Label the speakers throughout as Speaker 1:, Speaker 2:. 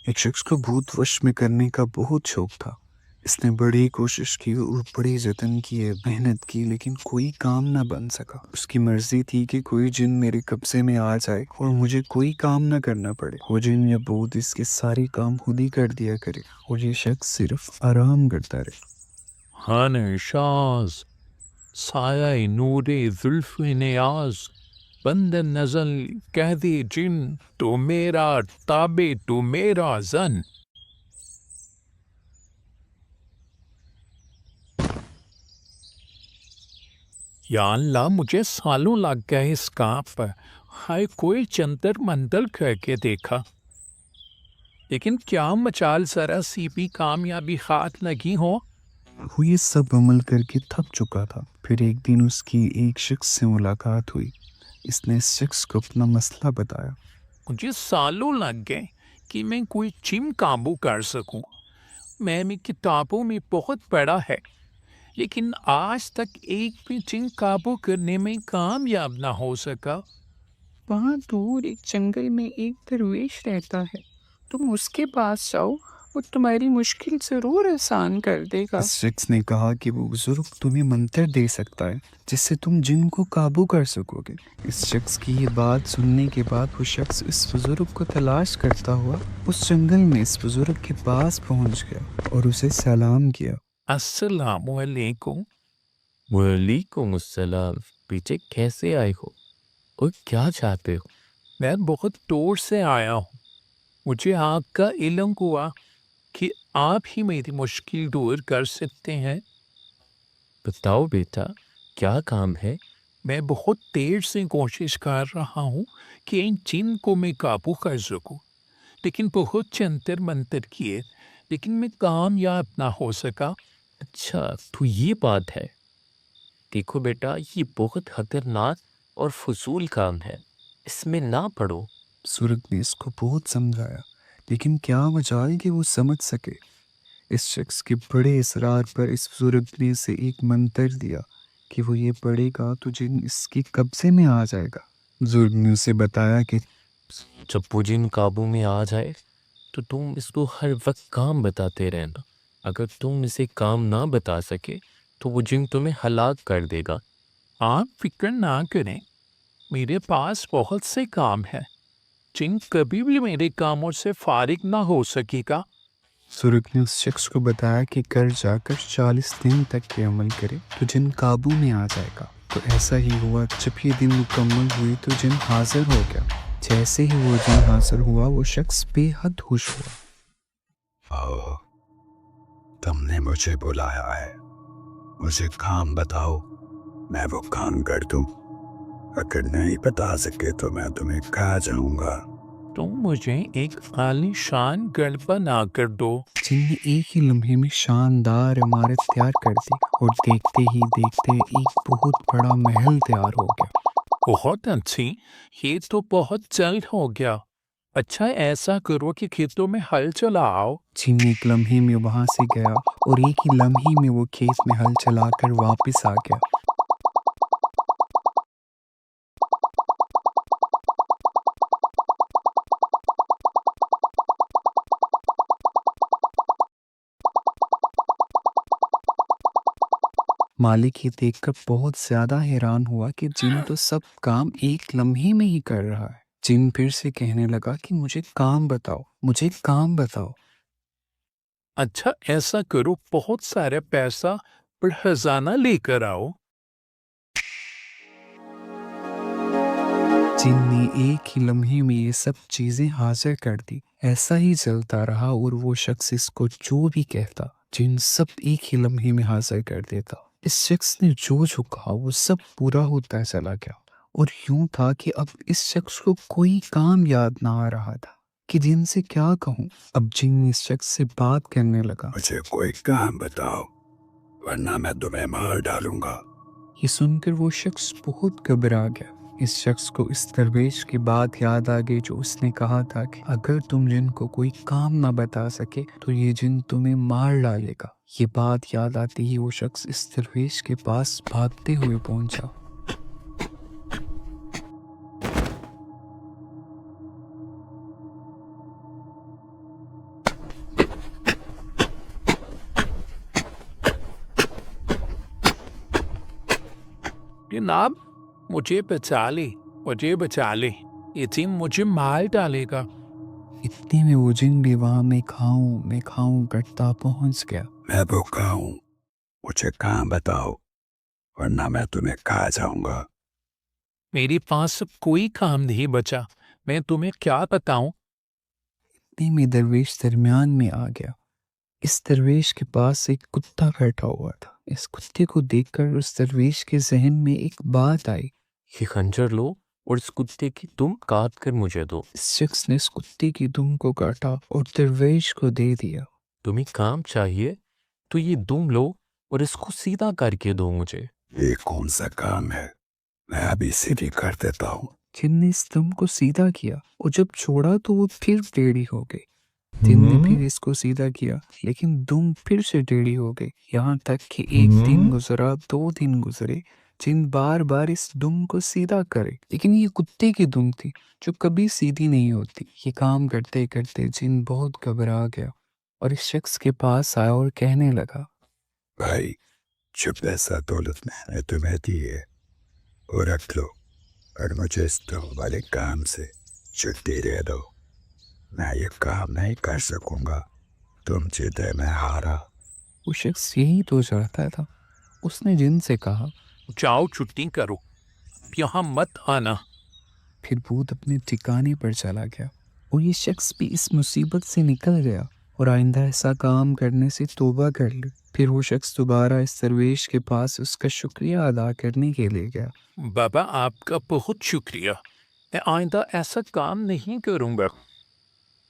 Speaker 1: एक शख्स को भूत वश में करने का बहुत शौक था। इसने बड़ी कोशिश की और बड़ी जतन किए, मेहनत की, लेकिन कोई काम ना बन सका। उसकी मर्जी थी कि कोई जिन मेरे कब्जे में आ जाए और मुझे कोई काम ना करना पड़े। वो जिन या भूत इसके सारे काम खुद ही कर दिया करे और ये शख्स सिर्फ आराम करता रहे।
Speaker 2: शाज साया नूरे जुल्फ नियाज बंद नजल कह दे जिन तो मेरा ताबे तो मेरा जन। या अल्लाह, मुझे सालों लग गए इस काम पर। हाय, कोई जंतर मंतर करके देखा, लेकिन क्या मचाल जरा सी भी कामयाबी हाथ लगी हो।
Speaker 1: वो ये सब अमल करके थक चुका था। फिर एक दिन उसकी एक शख्स से मुलाकात हुई। इसने इस शख्स को अपना मसला बताया।
Speaker 2: मुझे सालों लग गए कि मैं कोई चिम काबू कर सकूं। मैंने किताबों में बहुत पढ़ा है, लेकिन आज तक एक भी चिम काबू करने में कामयाब ना हो सका।
Speaker 3: वहाँ दूर एक जंगल में एक दरवेश रहता है। तुम उसके पास जाओ, वो तुम्हारी मुश्किल जरूर आसान कर देगा।
Speaker 1: इस शख्स ने कहा कि वो बुजुर्ग तुम्हें मंत्र दे सकता है जिससे तुम जिन को काबू कर सकोगे। इस शख्स की ये बात सुनने के बाद वो शख्स इस बुजुर्ग को तलाश करता हुआ उस जंगल में इस बुजुर्ग के पास पहुंच गया और उसे सलाम किया।
Speaker 2: अस्सलाम वालेकुम।
Speaker 4: वालेकुम अस्सलाम। पीछे कैसे आए हो और क्या चाहते हो?
Speaker 2: मैं बहुत दूर से आया हूँ। मुझे आपका इल्म हुआ कि आप ही मेरी मुश्किल दूर कर सकते हैं।
Speaker 4: बताओ बेटा, क्या काम है?
Speaker 2: मैं बहुत देर से कोशिश कर रहा हूँ कि इन जिन को मैं काबू कर सकूँ, लेकिन बहुत जंतर मंतर किए, लेकिन मैं कामयाब ना हो सका।
Speaker 4: अच्छा, तो ये बात है। देखो बेटा, ये बहुत खतरनाक और फजूल काम है, इसमें ना पड़ो।
Speaker 1: बुजुर्ग ने इसको बहुत समझाया, लेकिन क्या मजाल कि वो समझ सके। इस शख्स के बड़े इसरार पर इस बुजुर्ग ने इसे एक मंत्र दिया कि वो ये पढ़ेगा तो जिन इसके कब्जे में आ जाएगा। बुजुर्ग ने उसे बताया कि
Speaker 4: जब वो जिन काबू में आ जाए तो तुम इसको हर वक्त काम बताते रहना। अगर तुम इसे काम ना बता सके तो वो जिन तुम्हें हलाक कर देगा।
Speaker 2: आप फिक्र ना करें, मेरे पास बहुत से काम हैं। जिन कभी भी मेरे कामों से फारिग ना हो सकेगा।
Speaker 1: बुजुर्ग ने उस शख्स को बताया कि घर जाकर 40 दिन तक ये अमल करे तो जिन काबू में आ जाएगा। तो ऐसा ही हुआ। जब ये दिन मुकम्मल हुई तो जिन हाजिर हो गया। जैसे ही वो जिन हाजिर हुआ वो शख्स बेहद खुश हुआ।
Speaker 5: ओह, तुमने मुझे बुलाया है। मुझे काम बताओ, मैं वो काम कर दूं। अगर नहीं बता सके तो मैं तुम्हें खा जाऊंगा।
Speaker 2: तुम मुझे एक आलीशान घर बना कर दो।
Speaker 1: जिन ने एक ही लम्हे में शानदार इमारत तैयार कर दी और देखते ही देखते एक बहुत बड़ा महल तैयार हो गया।
Speaker 2: बहुत अच्छी, ये तो बहुत जल्द हो गया। अच्छा, ऐसा करो कि खेतों में हल चलाओ।
Speaker 1: जिन एक लम्हे में वहां से गया और एक ही लम्हे में वो खेत में हल चलाकर वापस आ गया। मालिक ये देखकर बहुत ज्यादा हैरान हुआ कि जिन तो सब काम एक लम्हे में ही कर रहा है। जिन फिर से कहने लगा कि मुझे काम बताओ, मुझे काम बताओ।
Speaker 2: अच्छा, ऐसा करो, बहुत सारा पैसा पर खजाना लेकर आओ।
Speaker 1: जिन ने एक ही लम्हे में ये सब चीजें हाजिर कर दी। ऐसा ही चलता रहा और वो शख्स इसको जो भी कहता जिन सब एक ही लम्हे में हाजिर कर देता। इस शख्स ने जो कहा वो सब पूरा होता चला गया और यूं था कि अब इस शख्स को कोई काम याद ना आ रहा था कि जिन से क्या कहूँ। अब जिन इस शख्स से बात करने लगा।
Speaker 5: मुझे कोई काम बताओ, वरना मैं तुम्हें मार डालूंगा।
Speaker 1: ये सुनकर वो शख्स बहुत घबरा गया। इस शख्स को इस दरवेश की बात याद आ गई जो उसने कहा था कि अगर तुम जिन को कोई काम ना बता सके तो ये जिन तुम्हें मार डालेगा। ये बात याद आते ही वो शख्स इस दरवेश के पास भागते हुए पहुंचा।
Speaker 2: जनाब, मुझे बचा ले, मुझे बचा ले, ये जिन मुझे मार डालेगा।
Speaker 1: इतने में वो जिन भी वहाँ मैं खाऊं करता पहुंच गया।
Speaker 5: मैं भूखा हूँ, मुझे काम बताओ वरना मैं तुम्हें खा जाऊंगा।
Speaker 2: मेरे पास अब कोई काम नहीं बचा, मैं तुम्हें क्या बताऊं।
Speaker 1: इतने में दरवेश दरमियान में आ गया। इस दरवेश के पास एक कुत्ता बैठा हुआ था। इस कुत्ते को देखकर उस दरवेश के जहन में एक बात आई।
Speaker 4: ये खंजर लो और इस कुत्ते की दुम काट कर मुझे दो।
Speaker 1: इस शख्स ने इस कुत्ते की दुम को काटा और दरवेश को दे दिया।
Speaker 4: तुम्हें काम चाहिए तो ये दुम लो और इसको सीधा करके दो मुझे।
Speaker 5: ये कौन सा काम है, मैं अभी सीधी कर देता हूँ।
Speaker 1: जिन ने इस दुम को सीधा किया और जब छोड़ा तो वो फिर टेढ़ी हो गई। जिन ने फिर इसको सीधा किया लेकिन दुम फिर से टेढ़ी हो गई। यहाँ तक कि एक दिन गुजरा, 2 दिन गुजरे, जिन बार बार इस दुम को सीधा करे, लेकिन ये कुत्ते की दुम थी जो कभी सीधी नहीं होती। ये काम करते करते जिन बहुत घबरा गया और इस शख्स के पास आया और कहने लगा,
Speaker 5: भाई, जो पैसा दौलत मैंने तुम्हें दी है वो रख लो और मुझे इस दुम वाले काम से छुट्टी दे दो। मैं ये काम नहीं कर सकूंगा, तुम जीते मैं हारा।
Speaker 1: वो शख्स यही तो चाहता था। उसने जिन से कहा,
Speaker 2: जाओ छुट्टी करो, यहाँ मत आना।
Speaker 1: फिर भूत अपने ठिकाने पर चला गया और ये शख्स भी इस मुसीबत से निकल गया और आइंदा ऐसा काम करने से तौबा कर ले। फिर वो शख्स दोबारा इस दरवेश के पास उसका शुक्रिया अदा करने के लिए गया।
Speaker 2: बाबा, आपका बहुत शुक्रिया, मैं आइंदा ऐसा काम नहीं करूँगा।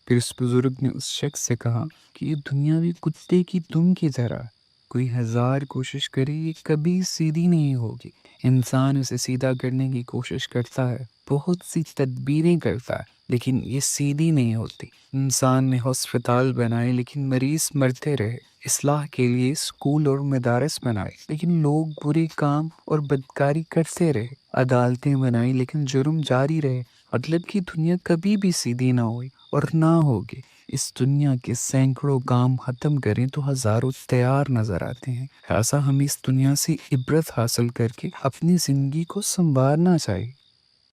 Speaker 1: फिर उस बुजुर्ग ने उस शख्स से कहा कि ये दुनियावी कुत्ते की दुम की तरह है। कोई 1000 कोशिश करे ये कभी सीधी नहीं होगी। इंसान उसे सीधा करने की कोशिश करता है, बहुत सी तदबीरें करता है, लेकिन ये सीधी नहीं होती। इंसान ने हस्पताल बनाए लेकिन मरीज मरते रहे। इस्लाह के लिए स्कूल और मदारस बनाए लेकिन लोग बुरे काम और बदकारी करते रहे। अदालतें बनाई लेकिन जुर्म जारी रहे। अदलत की दुनिया कभी भी सीधी ना हुई और ना होगी। इस दुनिया के सैकड़ों काम खत्म करें तो हजारों तैयार नजर आते हैं। ऐसा हमें इस दुनिया से इबरत हासिल करके अपनी जिंदगी को संवारना चाहिए।